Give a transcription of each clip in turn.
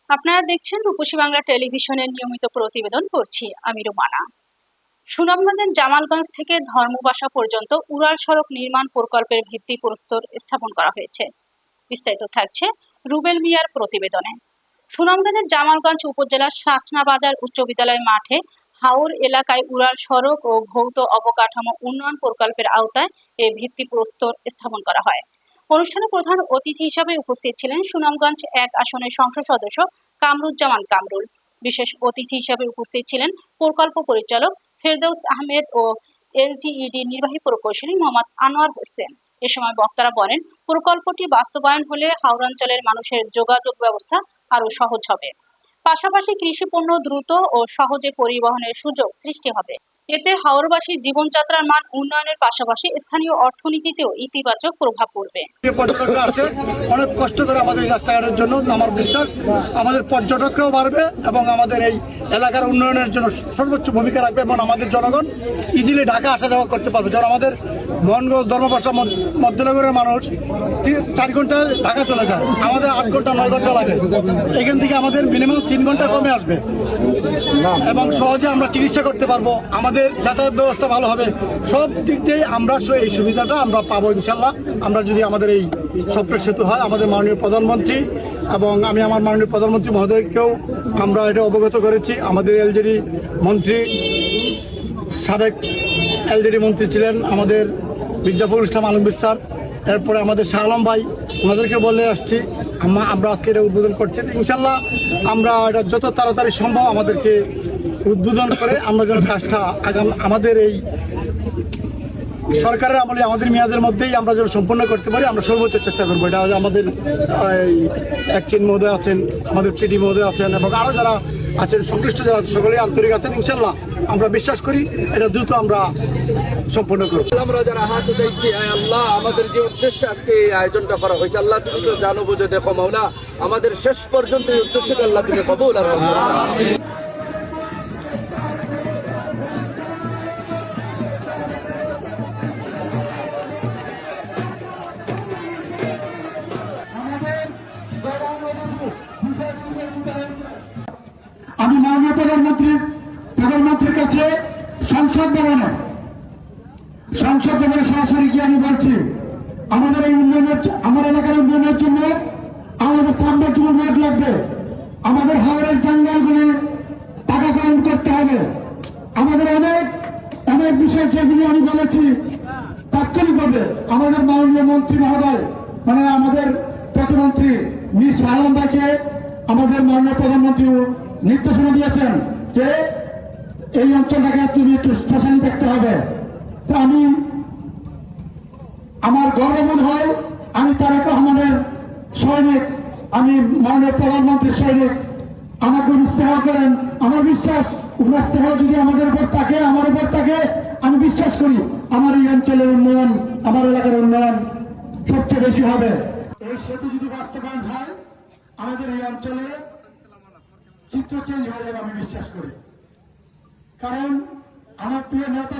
আপনারা দেখছেন রূপসী বাংলা টেলিভিশনের নিয়মিত প্রতিবেদন করছি আমি রুমানা। সুনামগঞ্জের জামালগঞ্জ থেকে ধর্মবাসা পর্যন্ত উড়াল সড়ক নির্মাণ প্রকল্পের ভিত্তিপ্রস্তর স্থাপন করা হয়েছে। বিস্তারিত থাকছে রুবেল মিয়ার প্রতিবেদনে। সুনামগঞ্জের জামালগঞ্জ উপজেলার সাচনা বাজার উচ্চ বিদ্যালয় মাঠে হাওর এলাকায় উড়াল সড়ক ও ভৌত অবকাঠামো উন্নয়ন প্রকল্পের আওতায় এই ভিত্তিপ্রস্তর স্থাপন করা হয়। অনুষ্ঠানে প্রধান অতিথি হিসেবে উপস্থিত ছিলেন সুনামগঞ্জ 1 আসনের সংসদ সদস্য কামরুজ্জামান কামরুল। বিশেষ অতিথি হিসেবে উপস্থিত ছিলেন প্রকল্প পরিচালক ফেরদৌস আহমেদ ও এলজিইডি নির্বাহী প্রকৌশলী মোহাম্মদ আনোয়ার হোসেন। এ সময় বক্তারা বলেন, প্রকল্পটি বাস্তবায়ন হলে হাওড়াঞ্চলের মানুষের যোগাযোগ ব্যবস্থা আরও সহজ হবে। পাশাপাশি কৃষি পণ্য দ্রুত ও সহজে পরিবহনের সুযোগ সৃষ্টি হবে। এতে হাওরবাসীর জীবনযাত্রার মান উন্নয়নের পাশাপাশি স্থানীয় অর্থনীতিতেও ইতিবাচক প্রভাব পড়বে। পর্যটকরা আসে অনেক কষ্ট করে আমাদের রাস্তাঘাটের জন্য, আমার বিশ্বাস আমাদের পর্যটকরাও বাড়বে এবং আমাদের এই এলাকার উন্নয়নের জন্য সর্বোচ্চ ভূমিকা রাখবে এবং আমাদের জনগণ ইজিলি ঢাকা আসা যাওয়া করতে পারবে। যেমন আমাদের মোহনগঞ্জ ধর্মপাশা মধ্যনগরের মানুষ 4 ঘন্টা ঢাকা চলে যায়, আমাদের 8 ঘন্টা 9 ঘন্টা লাগে। এখান থেকে আমাদের মিনিমাম 3 ঘন্টা কমে আসবে এবং সহজে আমরা চিকিৎসা করতে পারবো, আমাদের যাতায়াত ব্যবস্থা ভালো হবে। সব দিক দিয়ে আমরা এই সুবিধাটা আমরা পাবো ইনশাল্লাহ, আমরা যদি আমাদের এই স্বপ্ন সেতু হয়। আমাদের মাননীয় প্রধানমন্ত্রী এবং আমি আমার মাননীয় প্রধানমন্ত্রী মহোদয়কেও আমরা এটা অবগত করেছি। আমাদের এলজেডি মন্ত্রী, সাবেক এলজেডি মন্ত্রী ছিলেন আমাদের মির্জাফরুল ইসলাম আলমগীর স্যার, এরপরে আমাদের শাহ আলম ভাই, ওনাদেরকে বলে আসছি আমরা আজকে এটা উদ্বোধন করছি। ইনশাল্লাহ আমরা এটা যত তাড়াতাড়ি সম্ভব আমাদেরকে উদ্বোধন করে আমরা যেন কাজটা আমাদের এই সরকারের আমলে আমাদের মেয়াদের মধ্যেই আমরা যেন সম্পন্ন করতে পারি, আমরা সর্বোচ্চ চেষ্টা করবো। এটা আমাদের একচিন মহোদয় আছেন, আমাদের পিডি মহোদয় আছেন এবং আরও যারা আছেন সংশ্লিষ্ট যারা সকলেই আন্তরিক আছেন। ইনশাল্লাহ আমরা বিশ্বাস করি এটা দ্রুত আমরা সম্পন্ন করব। আমরা যারা হাত উঠাইছি, আল্লাহ আমাদের যে উদ্দেশ্যে আজকে এই আয়োজনটা করা হয়েছে, আল্লাহ তুমি তো জানো বুঝে দেখো মাওলা, আমাদের শেষ পর্যন্ত এই উদ্দেশ্যকে আল্লাহ তুমি কবুল আর আমি মাননীয় প্রধানমন্ত্রীর কাছে সংসদ ভবনে সরাসরি গিয়ে আমি বলছি, আমাদের এই উন্নয়নের, আমার এলাকার উন্নয়নের জন্য আমাদের সাবমার্সিবল রোড লাগবে, আমাদের হাওড়ের জঙ্গলগুলি টাকাকরণ করতে হবে, আমাদের অনেক বিষয় যেগুলি আমি বলেছি তাৎক্ষণিকভাবে আমাদের মাননীয় মন্ত্রী মহোদয় মানে আমাদের প্রতিমন্ত্রী মীর শাহ আলম ভাইকে আমাদের মাননীয় প্রধানমন্ত্রী নির্দেশনা দিয়েছেন যে এই অঞ্চলটাকে তুমি একটু স্পেশালি দেখতে হবে। তো আমার গর্ববোধ হয় আমি তারেক রহমানের সৈনিক, আমি মাননীয় প্রধানমন্ত্রীর সৈনিক। আমাকে স্নেহ করেন, আমার বিশ্বাস উনার স্নেহ যদি আমাদের উপর থাকে, আমার উপর থাকে, আমি বিশ্বাস করি আমার এই অঞ্চলের উন্নয়ন, আমার এলাকার উন্নয়ন সবচেয়ে বেশি হবে। এই সেতু যদি বাস্তবায়ন হয় আমাদের এই অঞ্চলে চিত্র চেঞ্জ হয়ে যাবে আমি বিশ্বাস করি। কারণ আমার প্রিয় নেতা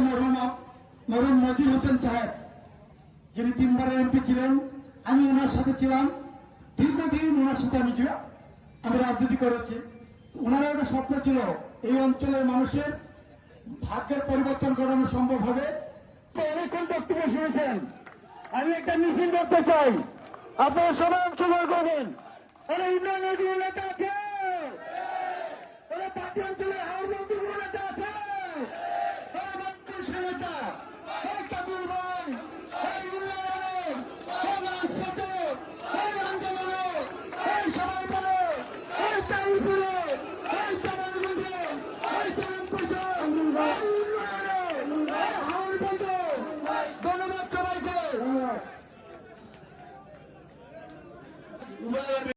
মরহুম মজিদ হোসেন সাহেব, যিনি 3 বারের এমপি ছিলেন, আমি ওনার সাথে ছিলাম দীর্ঘদিন, ওনার সাথে আমি রাজনীতি করেছি। ওনার একটা স্বপ্ন ছিল এই অঞ্চলের মানুষের ভাগ্যের পরিবর্তন করানো সম্ভব হবে। অনেকক্ষণ বক্তব্য শুনেছেন, আমি একটা মিছিল করতে চাই, আপনারা সবাই অংশগ্রহণ করবেন। উন্নয়নের কোনো নেতা আছে? পার্টি অঞ্চলে হাওড় মন্ত্রী কোনো নেতা আছে? মন্ত্রী নেতা কাবুল ভাই, সবাই বলে তাইপুরে হাওড় বন্দর